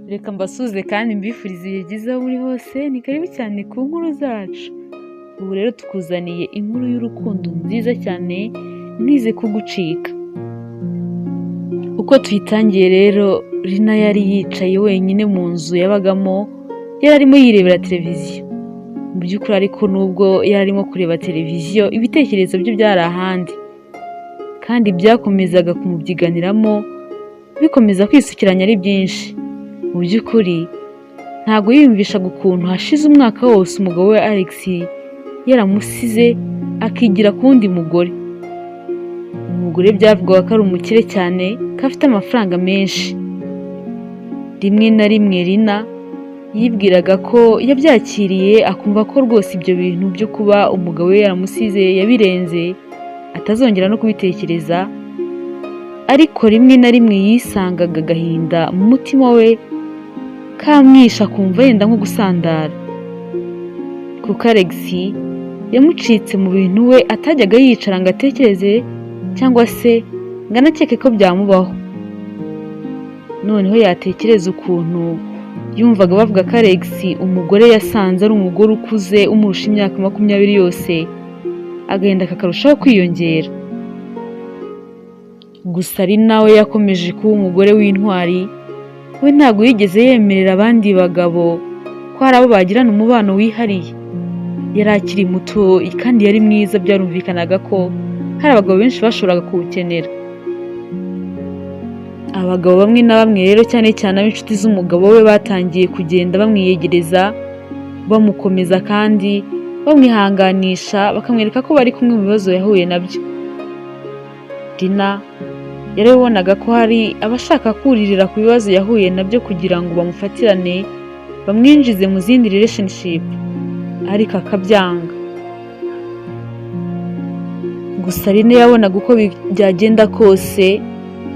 Reka mbasuze kandi mbifurize ibihe byiza aho muri hose, ni karibu cyane ku nkuru zacu. Ubu rero tukuzaniye inkuru y'urukundo nziza cyane ntize kugucika. Uko tuyitangiye rero, Rina yari yicaye wenyine mu nzu yabagamo, yari arimo yirebera televiziyo. Mu by'ukuri ariko nubwo yari arimo kureba televiziyo, ibitekerezo bye byari ahandi, kandi byakomezaga kumubyiganiramo, bikomeza kwisukiranya ari byinshi. Mu by'ukuri ntabwo yiyumvishaga ukuntu hashize umwaka wose umugabo we Alex yaramusize akigira ku wundi mugore. Umugore byavugwaga ko ari umukire cyane, ko afite amafaranga menshi. Rimwe na rimwe Rina yibwiraga ko yabyakiriye, akumva ko rwose ibyo bintu byo kuba umugabo we yaramusize yabirenze, atazongera no kubitekereza. Ariko rimwe na rimwe yisangaga agahinda mu mutima we kamwisha, akumva yenda nko gusandara, kuko Alex yamucitse mu bintu we atajyaga yicara ngo atekereze cyangwa se ngo anakeke ko byamubaho. Noneho yatekereza ukuntu yumvaga bavuga ko Alex umugore yasanze ari umugore ukuze umurusha imyaka 20 yose, agahinda kakarushaho kwiyongera. Gusa ari nawe yakomeje kuba umugore w'intwari. We ntabwo yigeze yemerera abandi bagabo ko hari abo bagirana umubano wihariye. Yari akiri muto kandi yari mwiza, byarumvikanaga ko hari abagabo benshi bashoboraga kuwukenera. Abagabo bamwe na bamwe rero, cyane cyane ab'inshuti z'umugabo we, batangiye kugenda bamwiyegereza, bamukomeza kandi bamwihanganisha, bakamwereka ko bari kumwe mu bibazo yahuye nabyo. Rina yarabibonaga ko hari abashaka kuririra ku bibazo yahuye nabyo kugira ngo bamufatirane, bamwinjize mu zindi relationship, ariko akabyanga. Gusa Rina yabonaga uko byagenda kose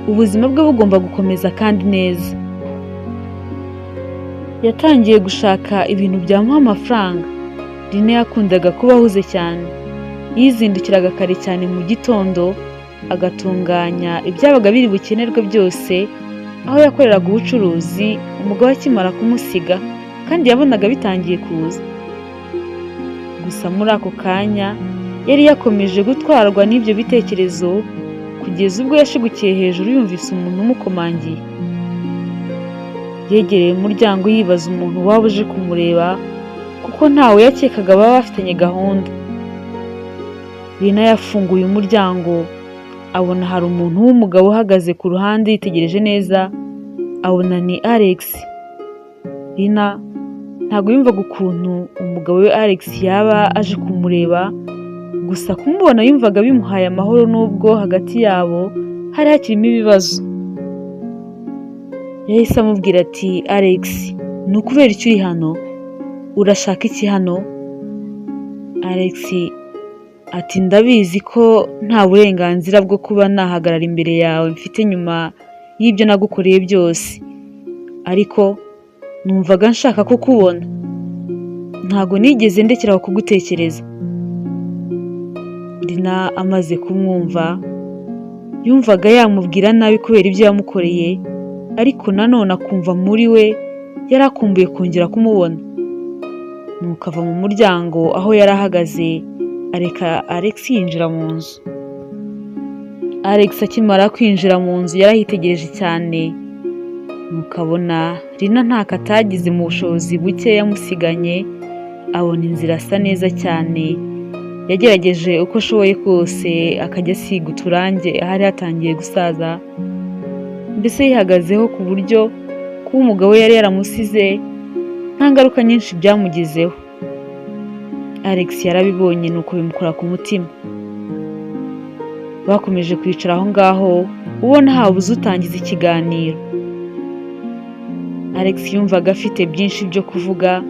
ubuzima bwe bugomba gukomeza kandi neza. Yatangiye gushaka ibintu byamuha amafaranga. Rina yakundaga kuba ahuze cyane, yizindukiraga kare cyane mu gitondo, agatunganya ibyabaga biri bukenerwe byose aho yakoreraga ubucuruzi. Umugabo akimara kumusiga kandi yabonaga bitangiye kuza. Gusa muri ako kanya yari yakomeje gutwarwa n'ibyo bitekerezo, kugeza ubwo yashigukiye hejuru yumvise umuntu umukomangiye. Yegereye umuryango yibaza umuntu waba uje kumureba, kuko ntawe yakekaga baba bafitanye gahunda. Rina yafunguye umuryango, abona hari umuntu w'umugabo uhagaze ku ruhande yitegereje neza, abona ni Alex. Rina ntabwo yumvaga ukuntu umugabo we Alex yaba aje kumureba, gusa kumubona yumvaga bimuhaye amahoro, nubwo hagati yabo hari hakirimo ibibazo. Yahise amubwira ati, Alex, ni ukubera icyo uri hano? Urashaka iki hano? Alex ati, ndabizi ko nta burenganzira bwo kuba nahagarara imbere yawe mfite nyuma y'ibyo nagukoreye byose, ariko numvaga nshaka kukubona. Ntabwo nigeze ndekeraho kugutekereza. Rina amaze kumwumva, yumvaga yamubwira nabi kubera ibyo yamukoreye, ariko nanone akumva muri we yari akumbuye kongera kumubona. Nuko ava mu muryango aho yari ahagaze, areka Alex yinjira mu nzu. Alex akimara kwinjira mu nzu yarahitegereje cyane, nuko abona Rina ntako atagize mu bushobozi buke yamusiganye. Abona inzira asa neza cyane, yagerageje uko ashoboye kose akajya asiga uturange ahari hatangiye gusaza. Mbese yihagazeho ku buryo kuba umugabo yari yaramusize nta ngaruka nyinshi byamugezeho. Alex yarabibonye, nuko bimukora ku mutima. Bakomeje kwicara aho ngaho, ubona habuze utangiza ikiganiro. Alex yumvaga afite byinshi byo kuvuga,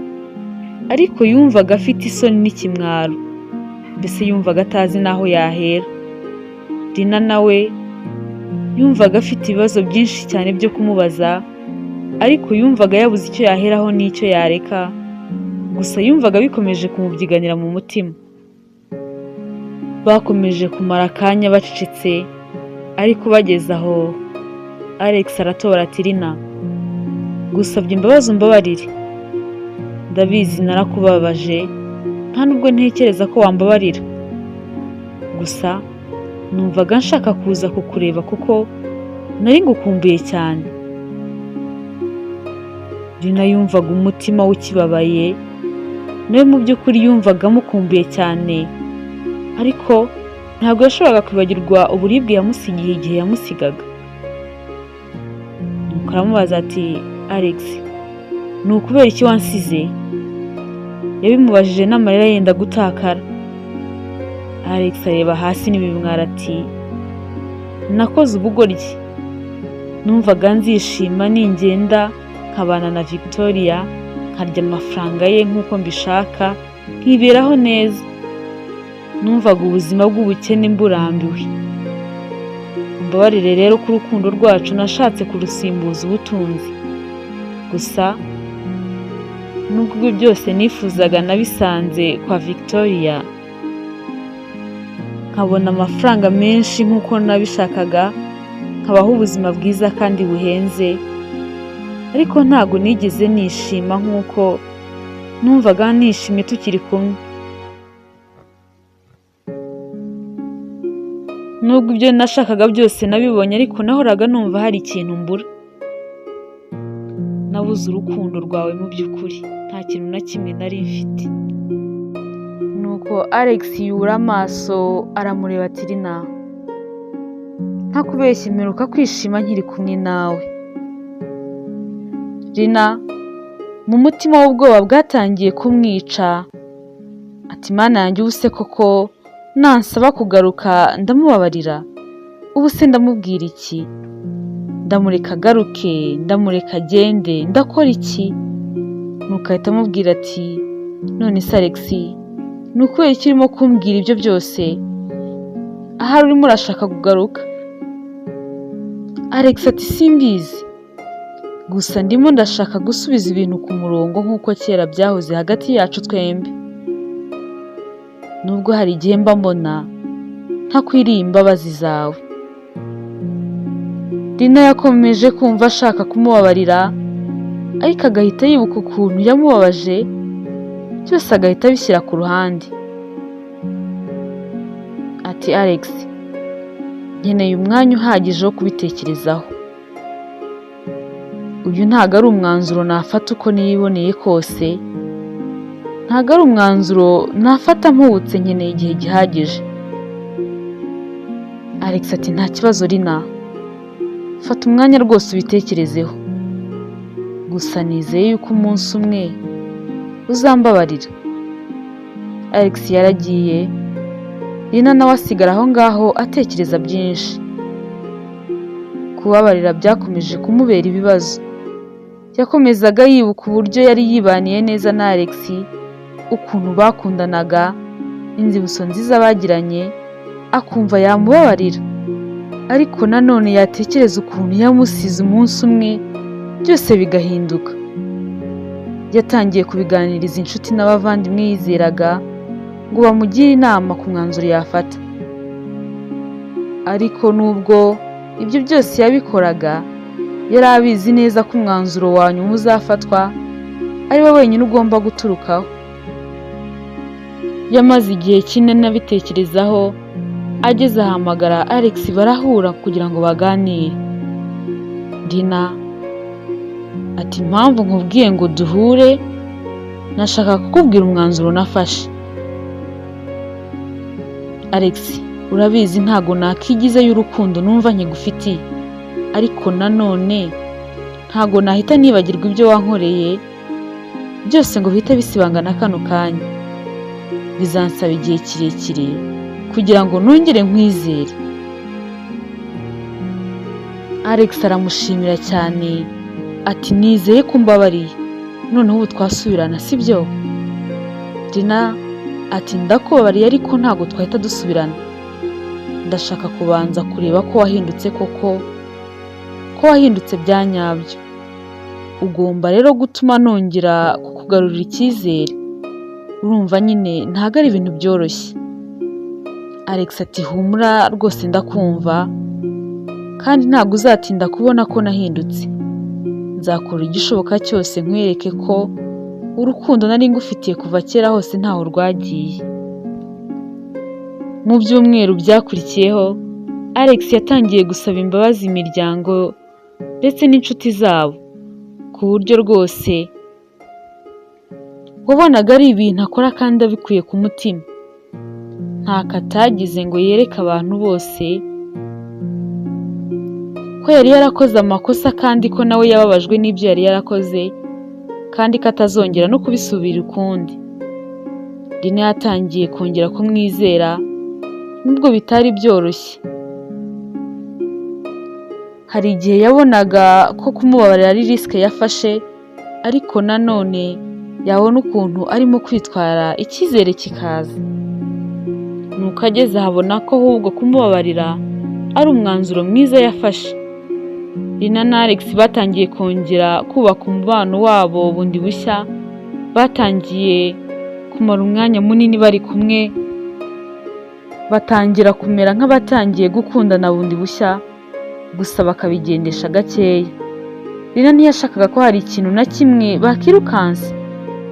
ariko yumvaga afite isoni n'ikimwaro, mbese yumvaga atazi n'aho yahera. Rina nawe yumvaga afite ibibazo byinshi cyane byo kumubaza, ariko yumvaga yabuze icyo yaheraho n'icyo yareka. Gusa yumvaga bikomeje kumubyiganira mu mutima. Bakomeje kumara akanya bacecetse, ariko bageze aho Alex aratora ati, Rina, gusabye imbabazi umbabarire. Ndabizi narakubabaje, nta nubwo ntekereza ko wambabarira. Gusa numvaga nshaka kuza kukureba kuko nari ngukumbuye cyane. Rina yumvaga umutima ukibabaye, nawe mu by'ukuri yumvaga amukumbuye cyane, ariko ntabwo yashoboraga kwibagirwa uburibwe yamusigiye igihe yamusigaga. Nuko aramubaza ati, Alex, ni ukubera iki wansize? Yabimubajije n'amarira yenda gutakara. Alex areba hasi n'ibimwira ati, nakoze ubugoryi. Numvaga nzishima ningenda nkabana na Victoria, nkarya amafaranga ye nk'uko mbishaka, nkiberaho neza. Numvaga ubuzima bw'ubukene mburambiwe. Mbabarire rero ko urukundo rwacu nashatse kurusimbuza ubutunzi. Gusa nubwo ibyo byose nifuzaga nabisanze kwa Victoria, nkabona amafaranga menshi nk'uko nabishakaga, nkabaho ubuzima bwiza kandi buhenze, ariko ntago nigeze nishima nk'uko numvaga nishimye tukiri kumwe. Nubwo ibyo nashakaga byose nabibonye, ariko nahoraga numva hari ikintu mbura. Nabuze urukundo rwawe mu by'ukuri, nta kintu na kimwe nari mfite. Nuko Alex yura amaso aramureba ati, Rina, ntakubeshye mperuka kwishima nkiri kumwe nawe. Rina mu mutima w'ubwoba bwatangiye kumwica, ati, Mana yanjye, ubuse koko nansaba kugaruka ndamubabarira? Ubuse ndamubwira iki? Ndamureka agaruke, ndamureka agende, ndakora iki? Nuko ahita amubwira ati, none se Alex, ni ukubera iki urimo kumbwira ibyo byose? Ahari urimo urashaka kugaruka? Alex ati, simbizi, gusa ndimo ndashaka gusubiza ibintu ku murongo nk'uko kera byahoze hagati yacu twembi. Nubwo hari igihe mba mbona ntakwiriye imbabazi zawe. Rina yakomeje kumva ashaka kumubabarira, ariko agahita yibuka ukuntu yamubabaje, byose agahita abishyira ku ruhande. Ati, Alex, nkeneye umwanya uhagije wo kubitekerezaho. Uyu ntago ari umwanzuro nafata uko niyiboneye kose, ntago ari umwanzuro nafata mpubutse, nkeneye igihe gihagije. Alex ati, nta kibazo Rina, fata umwanya rwose ubitekerezeho. Gusa nizeye yuko umunsi umwe uzambabarira. Alex yaragiye, Rina nawe asigara aho ngaho atekereza byinshi. Kubabarira byakomeje kumubera ibibazo. Yakomezaga yibuka uburyo yari yibaniye neza na Alex, ukuntu bakundanaga, inzibutso nziza bagiranye, akumva yamubabarira, ariko nanone yatekereza ukuntu yamusize umunsi umwe, byose bigahinduka. Yatangiye kubiganiriza inshuti n'abavandimwe yizeraga ngo bamugire inama ku mwanzuro yafata. Ariko nubwo ibyo byose yabikoraga, yari abizi neza ko umwanzuro wa nyuma uzafatwa ari we wenyine ugomba guturukaho. Yamaze igihe kinini abitekerezaho, ageze ahamagara Alex barahura kugira ngo baganire. Rina ati, impamvu nkubwiye ngo duhure, nashaka kukubwira umwanzuro nafashe. Alex, urabizi ntago nakigizeyo urukundo numva nkigufitiye, ariko nanone ntago nahita nibagirwa ibyo wankoreye byose ngo bihite bisibangana kano kanya. Bizansaba igihe kirekire kugira ngo nongere nkwizere. Alex aramushimira cyane, ati, nizeye ko mbabariye, noneho ubu twasubirana sibyo? Rina ati, ndakubabariye ariko ntago twahita dusubirana. Ndashaka kubanza kureba ko wahindutse koko, ko wahindutse bya nyabyo. Ugomba rero gutuma nongera kukugarurira icyizere. Urumva nyine ntago ari ibintu byoroshye. Alex ati, humura rwose ndakumva, kandi ntago uzatinda kubona ko nahindutse. nzakora igishoboka cyose nkwereke ko urukundo nari ngufitiye kuva kera hose ntaho rwagiye. Mu byumweru byakurikiyeho, Alex yatangiye gusaba imbabazi imiryango ndetse n'inshuti zabo, ku buryo rwose wabonaga ari ibintu akora kandi abikuye ku mutima. Ntako atagize ngo yereke abantu bose ko yari yarakoze amakosa kandi ko nawe yababajwe n'ibyo yari yarakoze kandi ko atazongera no kubisubira ukundi. Rina yatangiye kongera kumwizera nubwo bitari byoroshye. Hari igihe yabonaga ko kumubabarira ari risike yafashe, ariko nanone yabona ukuntu arimo kwitwara icyizere kikaza. Nuko ageze ahabona ko ahubwo kumubabarira ari umwanzuro mwiza yafashe. Rina na Alex batangiye kongera kubaka umubano wabo bundi bushya, batangiye kumara umwanya munini bari kumwe, batangira kumera nk'abatangiye gukundana bundi bushya, gusa bakabigendesha gakeya. Rina ntiyashakaga ko hari ikintu na kimwe bakirukansa,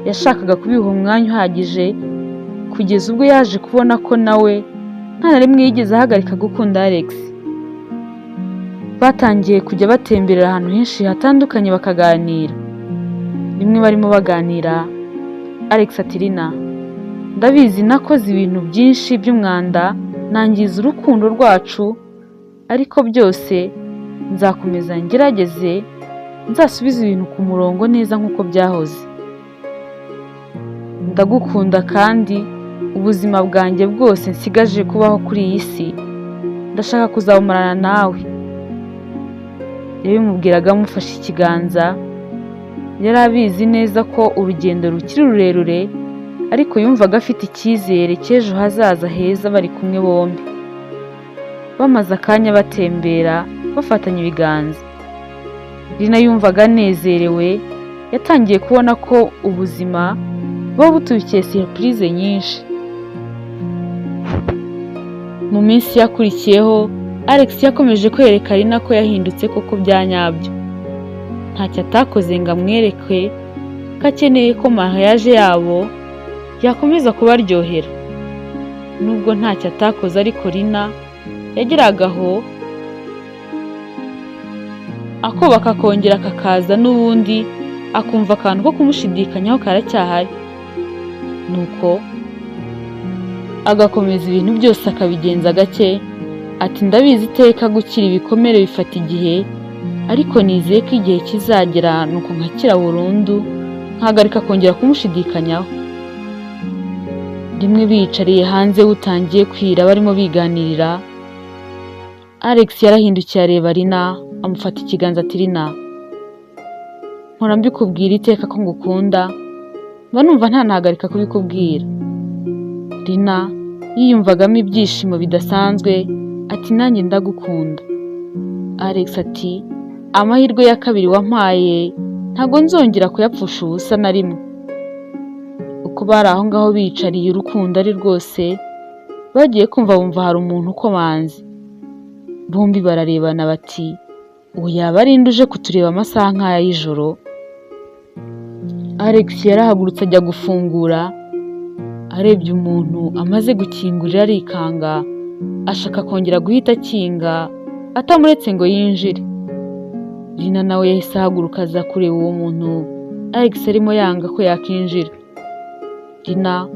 yashakaga kubiha umwanya uhagije kugeza ubwo yaje kubona ko nawe nta na rimwe yigeze ahagarika gukunda Alex. Batangiye kujya batemberera ahantu henshi hatandukanye bakaganira. Rimwe barimo baganira, Alex ati Rina, ndabizi nakoze ibintu byinshi by'umwanda nangiza urukundo rwacu, ariko byose nzakomeza ngerageze nzasubiza ibintu ku murongo neza nk'uko byahoze. Ndagukunda kandi ubuzima bwanjye bwose nsigaje kubaho kuri iyi si ndashaka kuzabumarana nawe. Yabimubwiraga amufashe ikiganza. Yari abizi neza ko urugendo rukiri rurerure, ariko yumvaga afite icyizere cy'ejo hazaza heza bari kumwe bombi. Bamaze akanya batembera bafatanya ibiganza. Rina yumvaga anezerewe, yatangiye kubona ko ubuzima buba butubikiye surprise nyinshi. Mu minsi yakurikiyeho, Alex yakomeje kwereka Rina ko yahindutse koko bya nyabyo. Ntacyo atakoze ngo amwereke ko akeneye ko mariage yabo yakomeza kubaryohera. Nubwo ntacyo atakoze, ariko Rina yageragaho akoba kakongera kakaza, n'ubundi akumva akantu ko kumushidikanyaho karacyahari. Nuko agakomeza ibintu byose akabigenza gake. Ati ndabizi iteka gukira ibikomere bifata igihe, ariko nizeye ko igihe kizagera nuko nkakira burundu nkagarika kongera kumushidikanyaho. Rimwe biyicariye hanze butangiye kwira barimo biganirira, Alex yarahindukiye areba Rina, amufata ikiganza ati Rina, mpora mbikubwira iteka ko ngukunda, mba numva ntanahagarika kubikubwira. Rina yiyumvagamo ibyishimo bidasanzwe, ati nanjye ndagukunda. Alex ati amahirwe ya kabiri wampaye ntago nzongera kuyapfusha ubusa na rimwe. Uko bari aho ngaho bicariye urukundo ari rwose, bagiye kumva bumva hari umuntu ukomanze. Bombi bararebana bati ubu yaba ari uje kutureba amasaha nk'aya y'ijoro. Alex yarahagurutse ajya gufungura, arebye umuntu amaze gukingurira arikanga, ashaka kongera guhita akinga atamuretse ngo yinjire. Rina nawe yahise ahaguruka aza kureba uwo muntu Alex arimo yanga ko yakinjira. Rina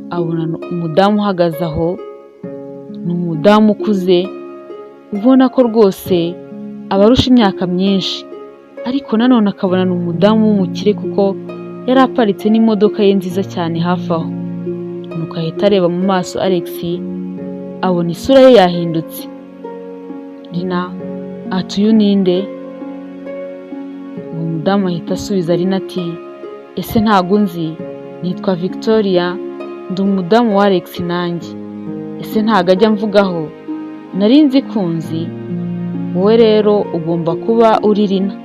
abona umudamu uhagaze aho, ni umudamu ukuze ubona ko rwose abarusha imyaka myinshi, ariko nanone akabona ni umudamu w'umukire kuko yari aparitse n'imodoka ye nziza cyane hafi aho. Nuko ahita areba mu maso Alex, abona isura ye yahindutse. Rina ati uyu ninde? Uwo mudamu ahita asubiza Rina ati ese ntago nzi, nitwa Victoria, ndi umudamu wa Alex nanjye. Ese ntago ajya mvugaho, nari nzi kunzi, wowe rero ugomba kuba uri Rina.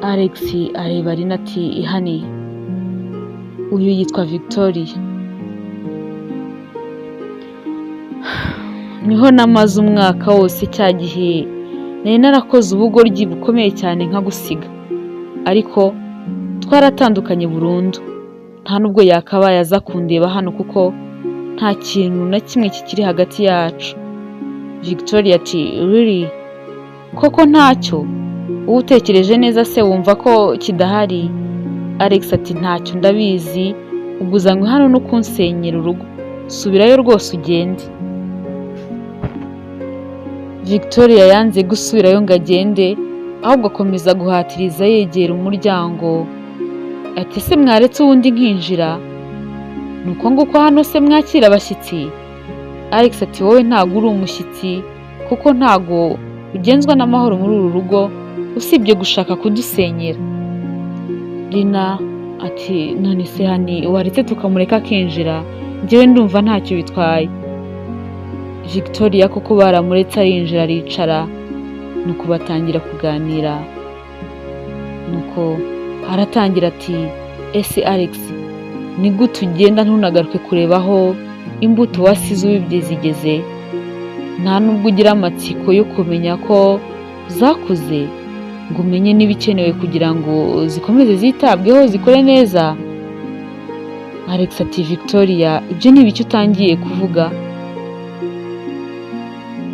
Alex areba Rina ati ihani, uyu yitwa Victoria. Niho namaze umwaka wose cya gihe nari narakoze ubugoryi bukomeye cyane nka gusiga, ariko twaratandukanye burundu. Nta nubwo yakabaye aza kundeba hano kuko nta kintu na kimwe kikiri hagati yacu. Victoria ati really? Koko ntacyo? Uba utekereje neza se wumva ko kidahari? Alex ati ntacyo ndabizi, ubwo uzanywe hano no kunsenyera urugo, subirayo rwose ugende. Victoria yanze gusubirayo ngo agende, ahubwo akomeza guhatiriza yegera umuryango. Ati se mwaretse ubundi nkinjira? Nuko nguko hano se mwakira abashyitsi? Alex ati wowe ntago uri umushyitsi kuko ntago ugenzwa n'amahoro muri uru rugo usibye gushaka kudusenyera. Lina ati none se hani waretse tukamureka akinjira? Njyewe ndumva ntacyo bitwaye. Victoria kuko baramuretse arinjira aricara, nuko batangira kuganira. Nuko aratangira ati ese Alex, ni gute ugenda ntunagaruke kureba aho imbuto wasize ubibye zigeze? Nta nubwo ugira amatsiko yo kumenya ko zakuze ngo umenye n'ibikenewe kugira ngo zikomeze zitabweho zikore neza? Alex ati Victoria, ibyo ni ibiki utangiye kuvuga?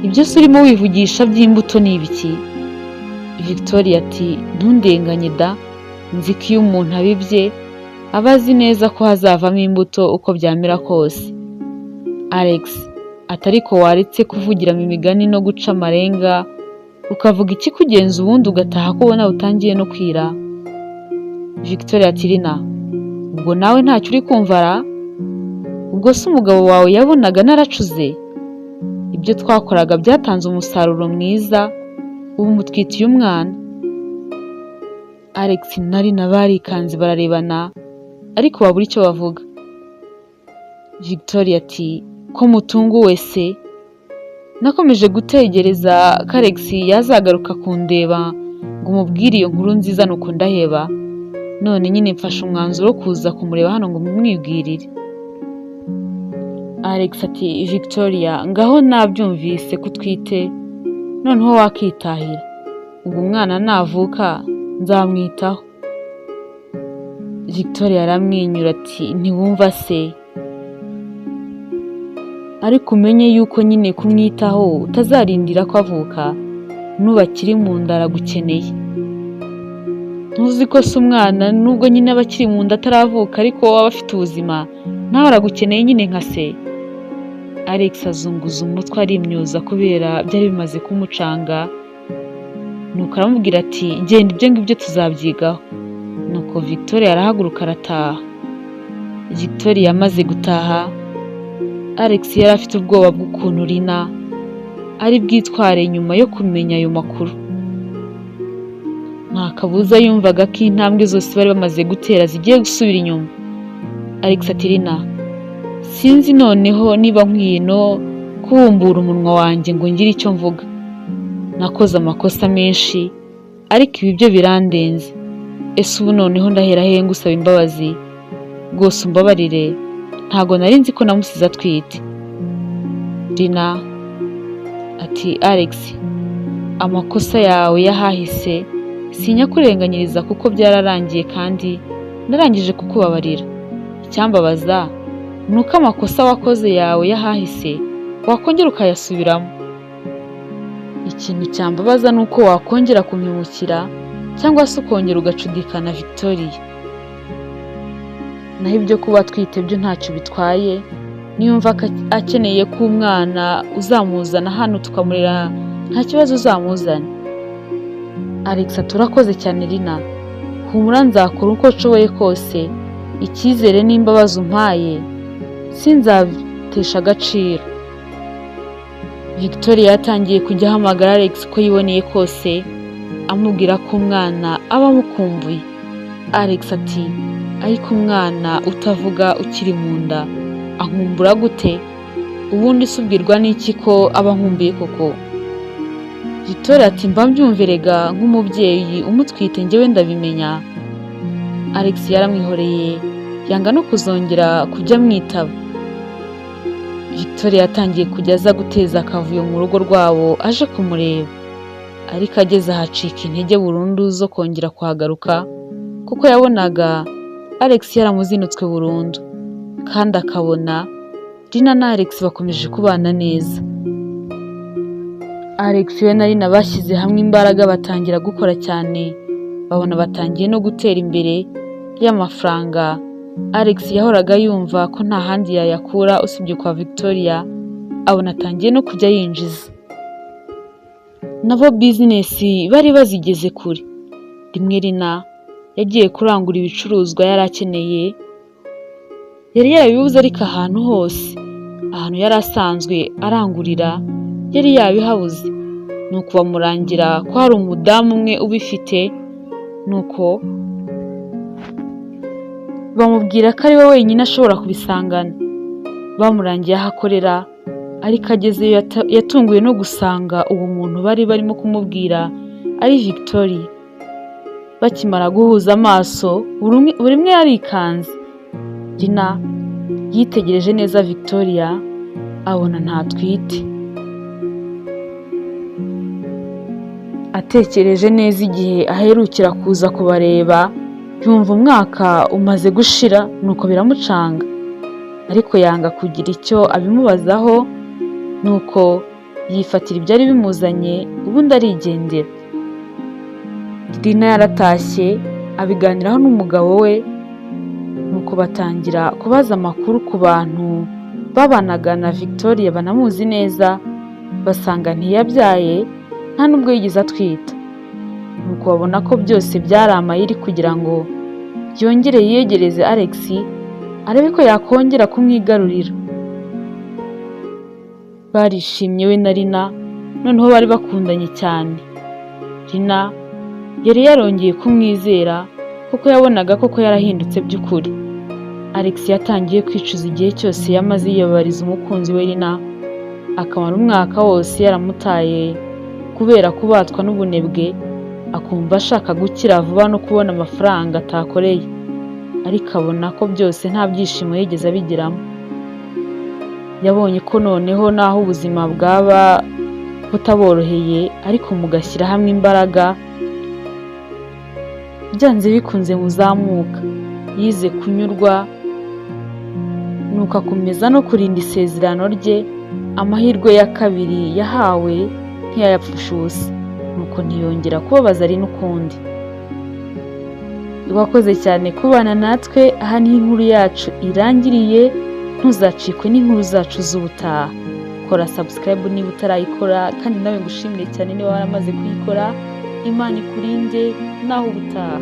Ibyo se urimo wivugisha by'imbuto ni ibiki? Victoria ati ntundenganye da, nzi ko iyo umuntu abibye aba azi neza ko hazavamo imbuto uko byamera kose. Alex ati ariko waretse kuvugira mu migani no guca amarenga ukavuga iki kugenza ubundi ugataha ko ubona utangiye no kwira? Victoria ati Lina, ubwo nawe ntacyo uri kumva ra? Ubwo se umugabo wawe yabonaga naracuze? Ibyo twakoraga byatanze umusaruro mwiza, ubu mutwitiye umwana. Alex na Lina barikanze bararebana, ariko babura icyo bavuga. Victoria ati ko mutunguwe se? Nakomeje gutegereza ko Alex yazagaruka kundeba ngo umubwire iyo nkuru nziza, nuko ndaheba. None nyine mfashe umwanzuro wo kuza kumureba hano ngo mumwibwirire. Alex ati Victoria, ngaho nabyumvise ko utwite, noneho wakitahira. Ubwo umwana navuka nzamwitaho. Victoria aramwenyura ati ntiwumva se? Ariko umenye yuko nyine kumwitaho utazarindira ko avuka, nubakiri mu nda aragukeneye. Ntuzi ko se umwana nubwo nyine aba akiri mu nda ataravuka ariko waba afite ubuzima, nawe aragukeneye nyine nka se. Alex azunguza umutwe arimyoza kubera byari bimaze kumucanga, nuko aramubwira ati genda ibyo ngibyo tuzabyigaho. Nuko Victoria arahaguruka arataha. Victoria amaze gutaha, Alex yari afite ubwoba bw'ukuntu Lina ari bwitware nyuma yo kumenya ayo makuru. Nta kabuza yumvaga ko intambwe zose bari bamaze gutera zigiye gusubira inyuma. Alex ati Lina, sinzi noneho niba nkwiye no kubumbura umunwa wanjye ngo ngire icyo mvuga. Nakoze amakosa menshi, ariko ibi byo birandenze. Ese ubu noneho ndahera hehe ngusaba imbabazi? Rwose umbabarire, ntago nari nzi ko namusize atwite. Lina ati Alex, amakosa yawe yahahise sinyakurenganyiriza kuko byararangiye kandi narangije kukubabarira. Icyambabaza nuko amakosa wakoze yawe yahahise wakongera ukayasubiramo. Ikintu cyambabaza nuko wakongera kumpemukira cyangwa se ukongera ugacudikana Victoria. Naho ibyo kuba twite byo ntacyo bitwaye, niyumva akeneye ko umwana uzamuzana hano tukamurera nta kibazo uzamuzane. Alex turakoze cyane Lina, humura nzakora uko nshoboye kose, icyizere n'imbabazi umpaye sinzabitesha agaciro. Victoria yatangiye kujya ahamagara Alex ko yiboneye kose, amubwira ko umwana aba amukumbuye. Alex ati ariko umwana utavuga ukiri mu nda ankumbura gute? Ubundi subwirwa n'iki ko aba nkumbuye koko? Victoria ati mba mbyumverega nk'umubyeyi umutwite njyewe ndabimenya. Alex yaramwihoreye yanga no kuzongera kujya mwitaba. Victoria yatangiye kujya aza guteza akavuyo mu rugo rwabo aje kumureba. ariko ageze ahacika intege burundu zo kongera kuhagaruka kuko yabonaga Alex yaramuzinutswe burundu kandi akabona Rina na Alex bakomeje kubana neza. Alex we na Rina bashyize hamwe imbaraga batangira gukora cyane, babona batangiye no gutera imbere. Y'amafaranga Alex yahoraga yumva ko nta handi yayakura usibye kwa Victoria, abona atangiye no kujya yinjiza. Nabo business bari bazigeze kure. Rimwe Rina yagiye kurangura ibicuruzwa yari akeneye, yari yarabibuze ariko ahantu hose, ahantu yari asanzwe arangurira yari yabihabuze. Nuko bamurangira ko hari umudamu umwe ubifite, nuko bamubwira ko ari we wenyine ashobora kubisangana. Bamurangiye aho akorera, ariko agezeyo yatunguwe no gusanga uwo muntu bari barimo kumubwira ari Victoria. Bakimara guhuza amaso, buri umwe yarikanze. Rina yitegereje neza Victoria, abona ntatwite. Atekereje neza igihe aherukira kuza kubareba, yumva umwaka umaze gushira, nuko biramucanga, ariko yanga kugira icyo abimubazaho, nuko yifatira ibyari bimuzanye ubundi arigendera. Rina yaratashye abiganiraho n'umugabo we, nuko batangira kubaza amakuru ku bantu babanaga na Victoria banamuzi neza, basanga ntiyabyaye nta nubwo yigeze atwita. Nuko babona ko byose byari amayeri kugira ngo yongere yiyegereze Alex, arebe ko yakongera kumwigarurira. Barishimye we na Rina, noneho bari bakundanye cyane. Rina yari yarongeye kumwizera kuko yabonaga koko yarahindutse by'ukuri. Alex yatangiye kwicuza igihe cyose yamaze yiyabariza umukunzi we Rina, akamara umwaka wose yaramutaye kubera kubatwa n'ubunebwe, akumva ashaka gukira vuba no kubona amafaranga atakoreye, ariko abona ko byose nta byishimo yigeze abigiramo. Yabonye ko noneho naho ubuzima bwaba butaboroheye, ariko mugashyira hamwe imbaraga, byanze bikunze muzamuka. Yize kunyurwa, nuko akomeza no kurinda isezerano rye. Amahirwe ya kabiri yahawe ntiyayapfusha ubusa, nuko ntiyongera kubabaza Rina ukundi. Wakoze cyane kubana natwe, aha niho inkuru yacu irangiriye. Ntuzacikwe n'inkuru zacu z'ubutaha. Kora subscribe niba utarayikora, kandi nawe ngushimire cyane niba waramaze kuyikora. Imana ikurinde naho ubutaha.